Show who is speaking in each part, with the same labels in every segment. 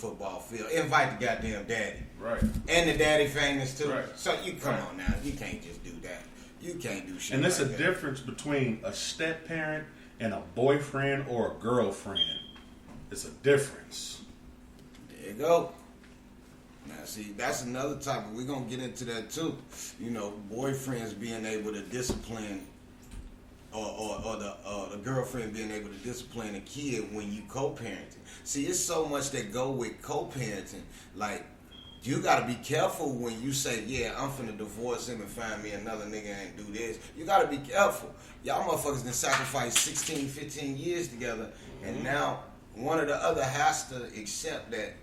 Speaker 1: football field. Invite the goddamn daddy.
Speaker 2: Right.
Speaker 1: And the daddy famous too.
Speaker 2: Right.
Speaker 1: So you come on now. You can't just do that. You can't do shit.
Speaker 2: And there's
Speaker 1: like
Speaker 2: a
Speaker 1: that.
Speaker 2: difference between a step parent and a boyfriend or a girlfriend. It's a difference.
Speaker 1: There you go. Now, see, that's another topic. We're going to get into that, too. You know, boyfriends being able to discipline or the girlfriend being able to discipline a kid when you co-parenting. See, it's so much that go with co-parenting. Like, you got to be careful when you say, yeah, I'm finna divorce him and find me another nigga and do this. You got to be careful. Y'all motherfuckers done sacrificed 16, 15 years together, and now one or the other has to accept that,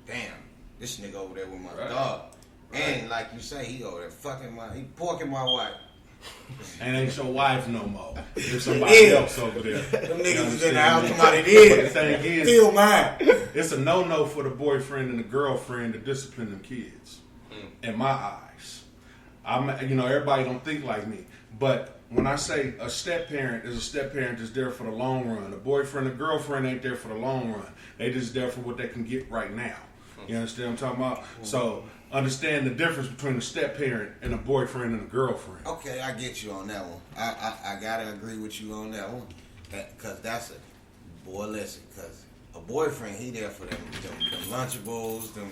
Speaker 1: damn, this nigga over there with my dog. Right. And like you say, he over there he porking my wife.
Speaker 2: And ain't your wife no more. There's somebody else over there.
Speaker 1: Them niggas is in the house, somebody did.
Speaker 2: But the thing is,
Speaker 1: still mine.
Speaker 2: It's a no-no for the boyfriend and the girlfriend to discipline them kids. In my eyes. Everybody don't think like me. But when I say a step parent is a step parent that's there for the long run. A boyfriend or girlfriend ain't there for the long run. They just there for what they can get right now. You understand what I'm talking about? So understand the difference between a step parent and a boyfriend and a girlfriend.
Speaker 1: Okay, I get you on that one. I gotta agree with you on that one, cause that's listen, cause a boyfriend, he there for them Lunchables, them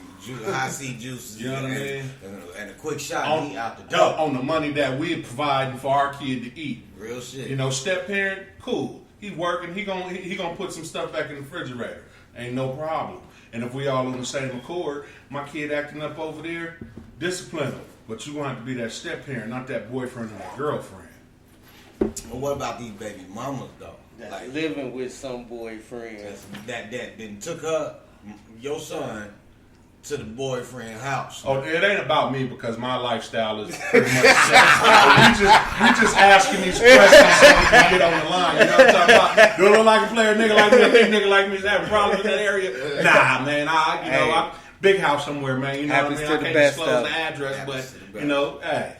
Speaker 1: high C juices,
Speaker 2: you know what I mean?
Speaker 1: And a quick shot, he out the door
Speaker 2: on the money that we providing for our kid to eat.
Speaker 1: Real shit.
Speaker 2: You know, step parent, cool. He working. He gonna put some stuff back in the refrigerator. Ain't no problem. And if we all on the same accord, my kid acting up over there, discipline him. But you want to be that step parent, not that boyfriend or that girlfriend.
Speaker 1: Well, what about these baby mamas though?
Speaker 3: Like living with some boyfriend
Speaker 1: that then took your son to the boyfriend house.
Speaker 2: Oh, it ain't about me because my lifestyle is pretty much set. we just asking these questions so we can get on the line. You know what I'm talking about? Do I look like a player nigga like me? A big nigga like me is having problems in that area? Nah, man. I'm big house somewhere, man. You know what I mean? I can't disclose the address, but you know, hey.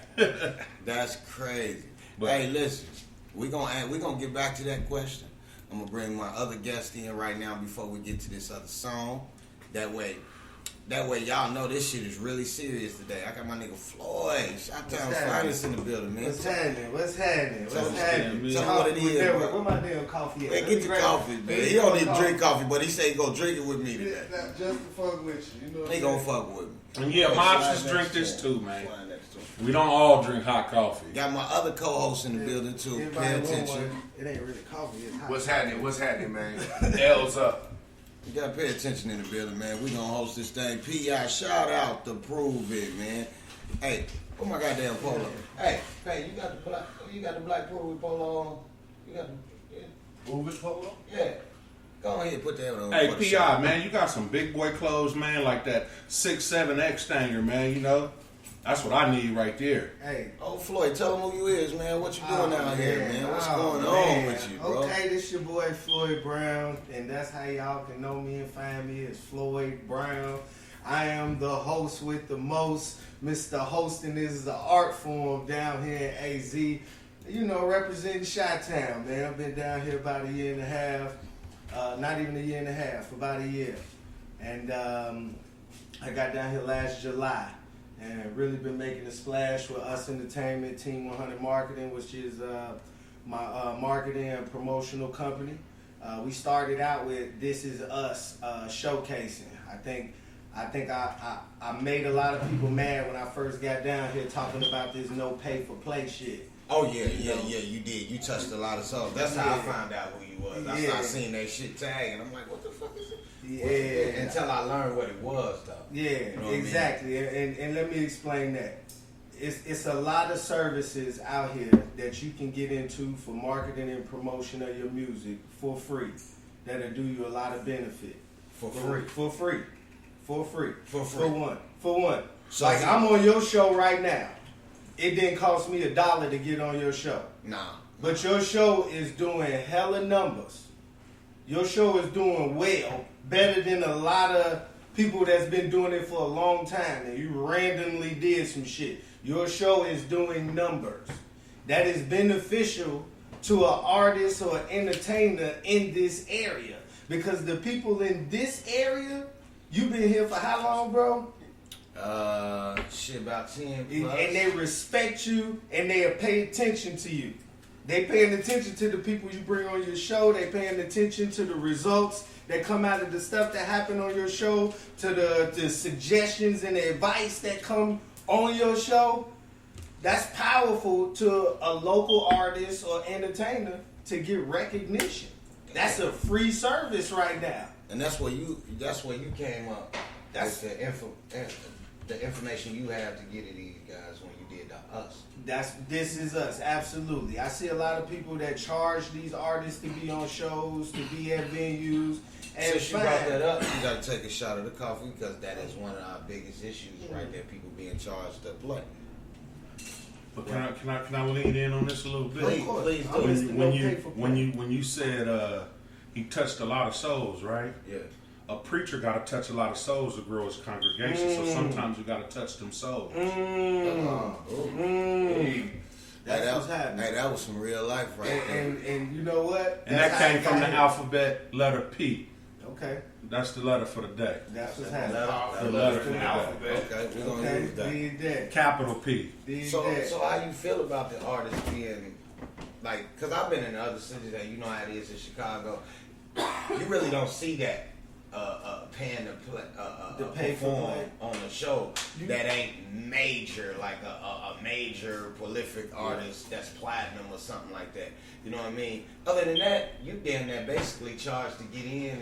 Speaker 1: That's crazy. But hey, listen, we gonna get back to that question. I'm gonna bring my other guest in right now before we get to this other song. That way y'all know this shit is really serious today. I got my nigga Floyd, Shot-Town Finest in the building, man.
Speaker 3: What's happening?
Speaker 1: Tell me what it is, bro.
Speaker 3: Where my damn coffee at?
Speaker 1: Man, get your coffee, man. He don't need to drink coffee, but he say he gonna drink it with me today.
Speaker 3: Yeah, just to fuck with you. You know what
Speaker 1: he gonna fuck with me.
Speaker 2: And yeah, mobsters drink this too, man. We don't all drink hot coffee.
Speaker 1: Got my other co-host in the building too. Pay attention.
Speaker 3: It ain't really coffee. It's hot.
Speaker 4: What's happening, man? L's up.
Speaker 1: You gotta pay attention in the building, man. We gonna host this thing. P.I. shout out to Prove It, man. Hey, where my goddamn polo? Hey, you got the black Prove It polo on? You got the
Speaker 4: Prove It polo?
Speaker 1: Yeah. Go ahead and put that on.
Speaker 2: Hey, P.I., man, you got some big boy clothes, man, like that 6'7" X-Stanger, man, you know? That's what I need right there.
Speaker 3: Hey.
Speaker 1: Oh, Floyd, tell them who you is, man. What you doing out here, man? What's going on with you, bro?
Speaker 3: Okay, this your boy Floyd Brown, and that's how y'all can know me and find me as Floyd Brown. I am the host with the most. Mr. Hosting is an art form down here in AZ. You know, representing Chi-Town, man. I've been down here about a year and a half. Not even a year and a half, about a year. And I got down here last July. And really been making a splash with Us Entertainment, Team 100 Marketing, which is my marketing and promotional company. We started out with This Is Us showcasing. I think I made a lot of people mad when I first got down here talking about this no pay for play shit.
Speaker 1: Oh yeah, you did. You touched a lot of stuff. That's how I found out who you was. I started seeing that shit tag, and I'm like, what the fuck is it?
Speaker 3: Yeah.
Speaker 1: Until I learned what it was, though.
Speaker 3: Yeah, you know exactly. I mean? And let me explain that. It's a lot of services out here that you can get into for marketing and promotion of your music for free. That'll do you a lot of benefit. For free. For one. So like I'm on your show right now. It didn't cost me $1 to get on your show.
Speaker 1: Nah.
Speaker 3: But your show is doing hella numbers. Your show is doing well, better than a lot of people that's been doing it for a long time, and you randomly did some shit. Your show is doing numbers. That is beneficial to an artist or an entertainer in this area. Because the people in this area, You been here for how long, bro?
Speaker 1: Shit, about 10
Speaker 3: And
Speaker 1: plus.
Speaker 3: they respect you and they pay attention to you. They paying attention to the people you bring on your show. They paying attention to the results that come out of the stuff that happen on your show, to the suggestions and the advice that come on your show. That's powerful to a local artist or entertainer to get recognition. That's a free service right now.
Speaker 1: And that's where you came up.
Speaker 3: That's
Speaker 1: the information you have to get to these guys when you did to us.
Speaker 3: This is us, absolutely. I see a lot of people that charge these artists to be on shows, to be at venues, and
Speaker 1: Since you brought that up, you got to take a shot of the coffee because that is one of our biggest issues right there. People being charged to play.
Speaker 2: But can I lean in on this a little bit?
Speaker 1: Please do.
Speaker 2: When you said he touched a lot of souls, right?
Speaker 1: Yeah.
Speaker 2: A preacher got to touch a lot of souls to grow his congregation. So sometimes you got to touch them souls.
Speaker 3: That's what's happening.
Speaker 1: Hey, that was some real life right there.
Speaker 3: And you know what?
Speaker 2: And that came from the alphabet letter P.
Speaker 3: Okay.
Speaker 2: That's the letter for the day.
Speaker 3: That's what's happening.
Speaker 2: The letter for the day.
Speaker 1: Okay, we're going to use that.
Speaker 3: Did that.
Speaker 2: Capital P.
Speaker 3: Did
Speaker 1: So
Speaker 3: that.
Speaker 1: how you feel about the artists being, like, because I've been in other cities that you know how it is in Chicago. You really don't see that paying to
Speaker 3: pay for
Speaker 1: perform
Speaker 3: play.
Speaker 1: on a show that ain't major, like a major prolific artist that's platinum or something like that. You know what I mean? Other than that, you damn near basically charged to get in,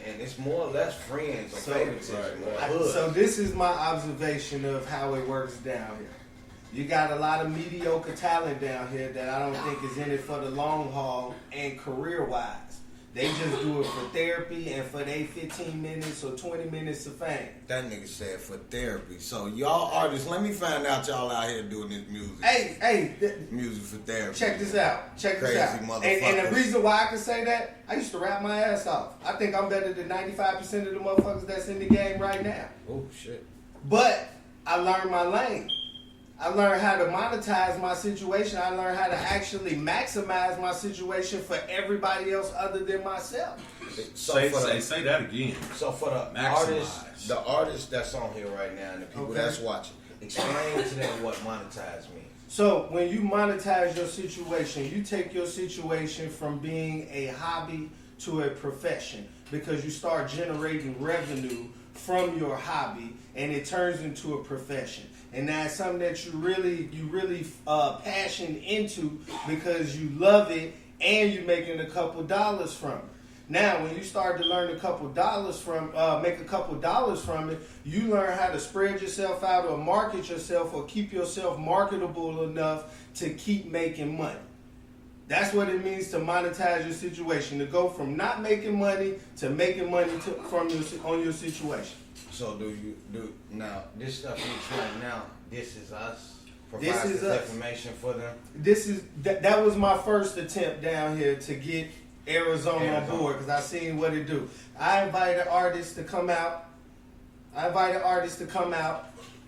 Speaker 1: and it's more or less friends or favoritism or hood.
Speaker 3: So this is my observation of how it works down here. You got a lot of mediocre talent down here that I don't think is in it for the long haul and career-wise. They just do it for therapy and for their 15 minutes or 20 minutes of fame.
Speaker 1: That nigga said for therapy. So y'all artists, let me find out y'all out here doing this music.
Speaker 3: Hey,
Speaker 1: Music for therapy.
Speaker 3: check this out. Check
Speaker 1: Crazy
Speaker 3: this out. And
Speaker 1: motherfuckers.
Speaker 3: the reason why I can say that, I used to rap my ass off. I think I'm better than 95% of the motherfuckers that's in the game right now.
Speaker 1: Oh shit.
Speaker 3: But I learned my lane. I learned how to monetize my situation. I learned how to actually maximize my situation for everybody else other than myself.
Speaker 1: So
Speaker 2: Say that again.
Speaker 1: So for the
Speaker 2: Maximize.
Speaker 1: artists that's on here right now and the people that's watching, explain to them what monetize means.
Speaker 3: So when you monetize your situation, you take your situation from being a hobby to a profession because you start generating revenue from your hobby and it turns into a profession. And that's something that you really passion into because you love it and you're making a couple dollars from it. Now, when you start to learn a couple dollars from, make a couple dollars from it, you learn how to spread yourself out or market yourself or keep yourself marketable enough to keep making money. That's what it means to monetize your situation, to go from not making money to making money on your situation.
Speaker 1: So now this stuff you explain now, this is us.
Speaker 3: This
Speaker 1: Provides
Speaker 3: is
Speaker 1: this
Speaker 3: us.
Speaker 1: information for them.
Speaker 3: That was my first attempt down here to get Arizona on board because I seen what it do. I invited artists to come out.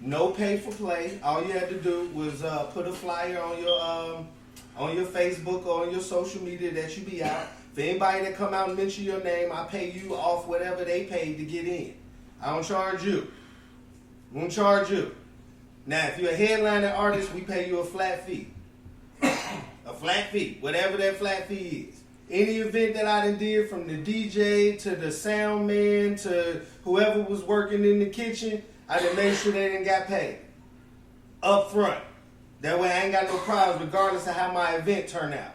Speaker 3: No pay for play. All you had to do was put a flyer on your Facebook or on your social media that you be out. For anybody that come out and mention your name, I pay you off whatever they paid to get in. I don't charge you. Won't charge you. Now, if you're a headliner artist, we pay you a flat fee. A flat fee, whatever that flat fee is. Any event that I done did, from the DJ to the sound man to whoever was working in the kitchen, I done made sure they didn't got paid up front. That way I ain't got no problems regardless of how my event turned out.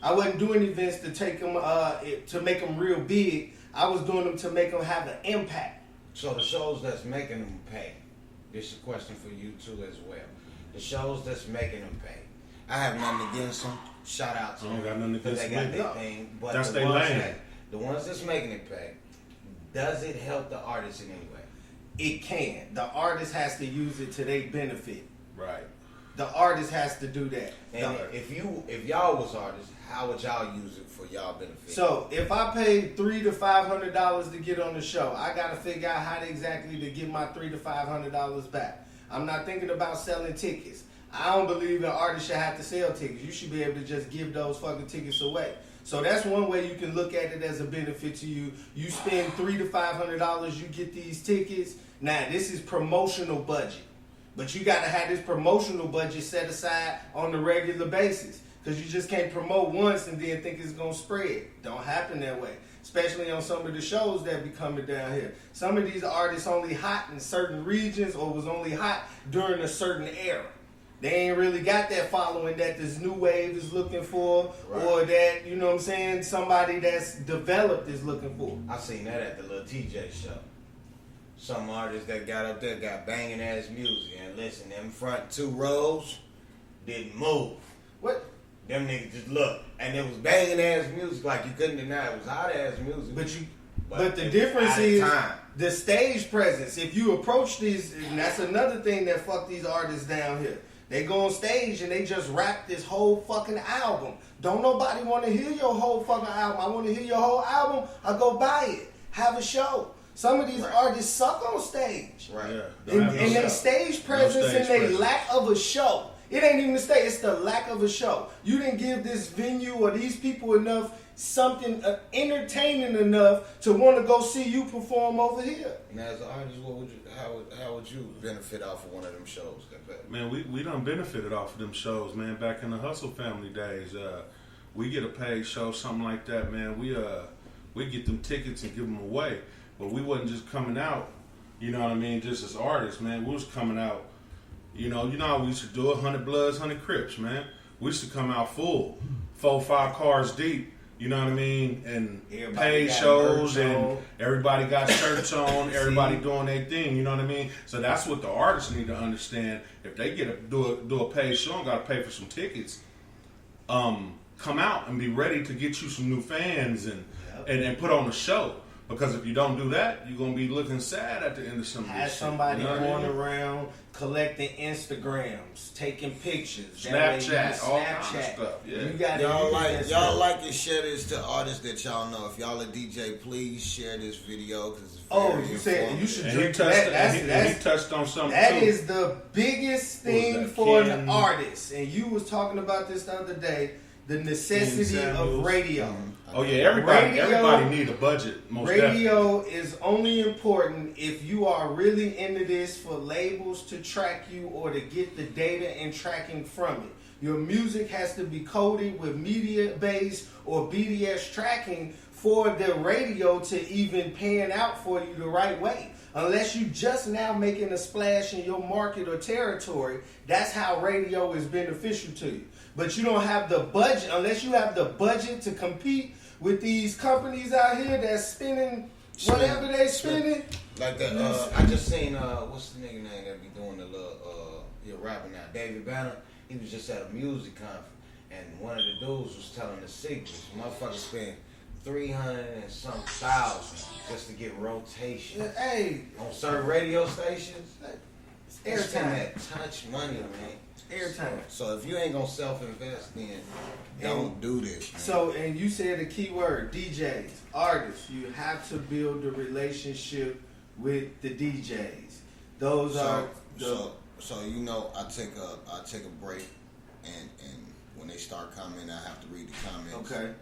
Speaker 3: I wasn't doing events to take them, to make them real big. I was doing them to make them have an impact.
Speaker 1: So the shows that's making them pay, this is a question for you too as well. The shows that's making them pay, I have nothing against them. Shout out to them.
Speaker 2: I don't got nothing against
Speaker 1: they got
Speaker 2: them.
Speaker 1: their thing. But
Speaker 2: That's
Speaker 1: the
Speaker 2: their
Speaker 1: ones
Speaker 2: lane.
Speaker 1: the ones that's making it pay, does it help the artist in any way?
Speaker 3: It can. The artist has to use it to their benefit.
Speaker 2: Right.
Speaker 3: The artist has to do that.
Speaker 1: And if y'all was artists, how would y'all use it for y'all benefit?
Speaker 3: So if I paid $300 to $500 to get on the show, I got to figure out how exactly to get my $300 to $500 back. I'm not thinking about selling tickets. I don't believe an artist should have to sell tickets. You should be able to just give those fucking tickets away. So that's one way you can look at it as a benefit to you. You spend $300 to $500, you get these tickets. Now this is promotional budget, but you got to have this promotional budget set aside on a regular basis, because you just can't promote once and then think it's gonna spread. Don't happen that way. Especially on some of the shows that be coming down here. Some of these artists only hot in certain regions or was only hot during a certain era. They ain't really got that following that this new wave is looking for, right, or that, you know what I'm saying, somebody that's developed is looking for.
Speaker 1: I seen that at the Lil TJ show. Some artists that got up there got banging ass music, and listen, them front 2 rows didn't move.
Speaker 3: What?
Speaker 1: Them niggas just look, and it was banging ass music, like you couldn't deny it was hot ass music.
Speaker 3: But the difference is the stage presence. If you approach these, and that's another thing that fuck these artists down here. They go on stage and they just rap this whole fucking album. Don't nobody want to hear your whole fucking album. I want to hear your whole album. I go buy it. Have a show. Some of these artists suck on stage.
Speaker 1: Right.
Speaker 3: Yeah. And they stage presence and they lack of a show. It ain't even the stage, it's the lack of a show. You didn't give this venue or these people enough, something entertaining enough to want to go see you perform over here.
Speaker 1: Now, as an artist, how would you benefit off of one of them shows?
Speaker 2: Man, we done benefited off of them shows, man. Back in the Hustle Family days, we get a paid show, something like that, man. We get them tickets and give them away, but we wasn't just coming out, you know what I mean, just as artists, man. We was coming out. You know how we used to do it, 100 Bloods, 100 Crips, man. We used to come out full, 4, 5 cars deep, you know what I mean? And paid shows, and everybody got shirts on, everybody doing their thing, you know what I mean? So that's what the artists need to understand. If they do a paid show and got to pay for some tickets, come out and be ready to get you some new fans and put on a show. Because if you don't do that, you're going to be looking sad at the end of some of this
Speaker 3: Have somebody going around collecting Instagrams, taking pictures,
Speaker 2: Snapchat, all kinds of stuff. Yeah.
Speaker 1: Y'all like and share this to artists that y'all know. If y'all a DJ, please share this video because it's very
Speaker 3: you said you should drink
Speaker 2: that. He touched on something
Speaker 3: that
Speaker 2: too.
Speaker 3: Is the biggest thing for an artist. And you was talking about this the other day. The necessity of radio.
Speaker 2: Oh yeah, everybody need a budget.
Speaker 3: Radio is only important if you are really into this for labels to track you or to get the data and tracking from it. Your music has to be coded with media base or BDS tracking for the radio to even pan out for you the right way. Unless you just now making a splash in your market or territory, that's how radio is beneficial to you. But you don't have the budget, unless you have the budget to compete with these companies out here that's spending whatever they spending.
Speaker 1: Like that, I just seen, what's the nigga name that be doing the little, he rapping now, David Banner. He was just at a music conference, and one of the dudes was telling the secrets. Motherfuckers spend 300 and some thousand just to get rotation.
Speaker 3: Hey,
Speaker 1: on certain radio stations.
Speaker 3: It's airtime.
Speaker 1: That touch money, man.
Speaker 3: Airtime.
Speaker 1: So if you ain't gonna self-invest, then don't do this, man. So,
Speaker 3: and you said a key word, DJs, artists. You have to build a relationship with the DJs. Those are the...
Speaker 1: So you know, I take a break, and when they start commenting, I have to read the comments.
Speaker 3: Okay.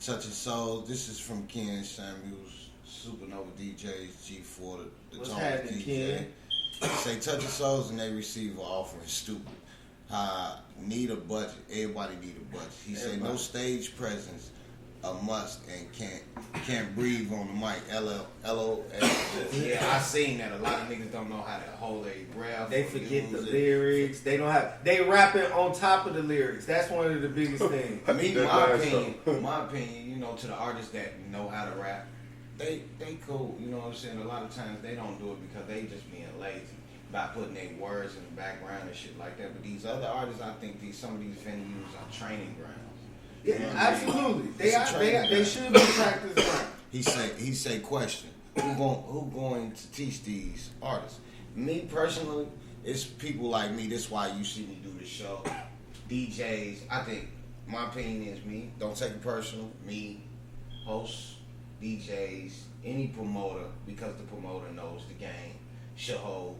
Speaker 1: Touching Souls. This is from Ken Samuels, Supernova DJs, G4, the
Speaker 3: What's
Speaker 1: Tone
Speaker 3: happening,
Speaker 1: DJ.
Speaker 3: Ken?
Speaker 1: Say Touching Souls, and they receive an offer is stupid. Need a budget. Everybody need a budget. He said no stage presence, a must, and can't breathe on the mic. LOL. Yeah, I seen that. A lot of niggas don't know how to hold their breath.
Speaker 3: They forget the lyrics. They don't have. They rapping on top of the lyrics. That's one of the biggest things.
Speaker 1: My opinion, you know, to the artists that know how to rap, they cool. You know what I'm saying? A lot of times they don't do it because they just being lazy by putting their words in the background and shit like that. But these other artists, I think some of these venues are training grounds.
Speaker 3: Yeah, absolutely. They should be practice grounds.
Speaker 1: He say question. Who going to teach these artists? Me personally, it's people like me. That's why you see me do the show. DJs, I think my opinion is me. Don't take it personal. Me, hosts, DJs, any promoter, because the promoter knows the game, should hold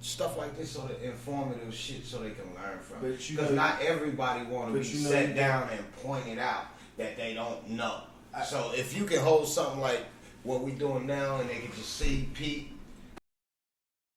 Speaker 1: stuff like this, so that informative shit, so they can learn from it. Because not everybody want to be set down and pointed out. that they don't know. So if you can hold something like what we doing now, and they can just see Pete